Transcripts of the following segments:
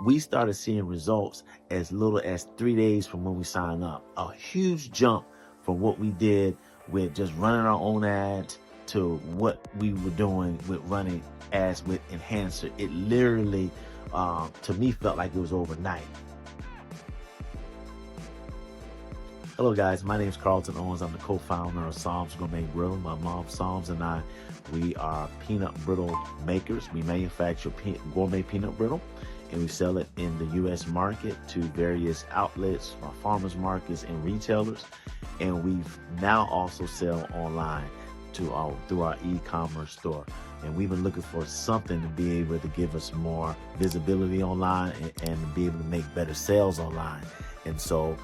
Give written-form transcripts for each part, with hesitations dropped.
we started seeing results as little as 3 days from when we signed up. A huge jump from what we did with just running our own ads to what we were doing with running ads with Enhencer. It literally, to me, felt like it was overnight. Hello guys, my name is Carlton Owens. I'm the co-founder of Psalms Gourmet Brittle. My mom, Psalms, and I, we are peanut brittle makers. We manufacture gourmet peanut brittle, and we sell it in the U.S. market to various outlets, farmers markets, and retailers. And we've now also sell online through our e-commerce store. And we've been looking for something to be able to give us more visibility online and to be able to make better sales online. And so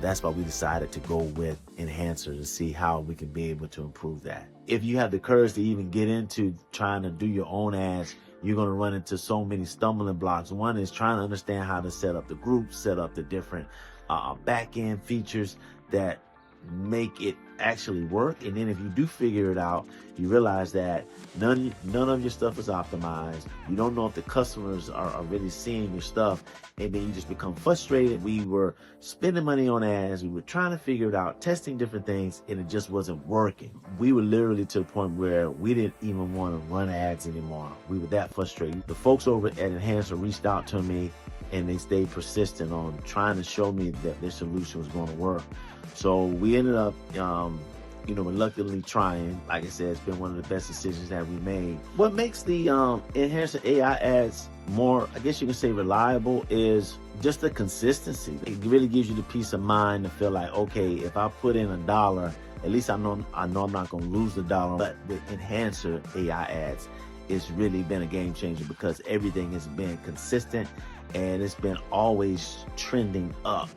that's why we decided to go with Enhencer to see how we can be able to improve that. If you have the courage to even get into trying to do your own ads, you're going to run into so many stumbling blocks. One is trying to understand how to set up the groups, set up the different back-end features that make it actually work. And then if you do figure it out, you realize that none of your stuff is optimized. You don't know if the customers are really seeing your stuff, and then you just become frustrated. We were spending money on ads, we were trying to figure it out, testing different things, and it just wasn't working. We were literally to the point where we didn't even want to run ads anymore. We were that frustrated. The folks over at Enhencer reached out to me, and they stayed persistent on trying to show me that their solution was going to work. So we ended up, reluctantly trying. Like I said, it's been one of the best decisions that we made. What makes the Enhencer AI ads more, I guess you can say, reliable is just the consistency. It really gives you the peace of mind to feel like, okay, if I put in $1, at least I know I'm not going to lose the dollar. But with Enhencer AI ads, it's really been a game changer because everything has been consistent and it's been always trending up.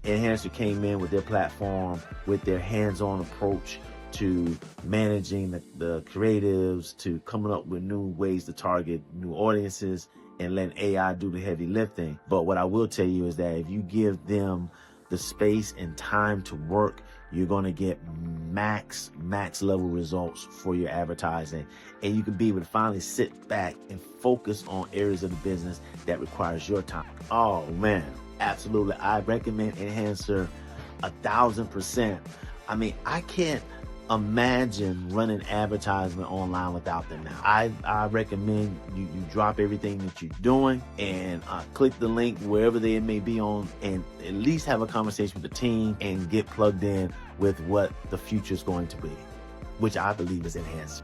Enhencer came in with their platform, with their hands-on approach to managing the creatives, to coming up with new ways to target new audiences and letting AI do the heavy lifting. But what I will tell you is that if you give them the space and time to work, you're going to get max level results for your advertising, and you can be able to finally sit back and focus on areas of the business that requires your time. Oh man, absolutely. I recommend Enhencer 1000%. I mean, I can't imagine running advertisement online without them now. I recommend you drop everything that you're doing and click the link wherever they may be on, and at least have a conversation with the team and get plugged in with what the future is going to be, which I believe is Enhencer.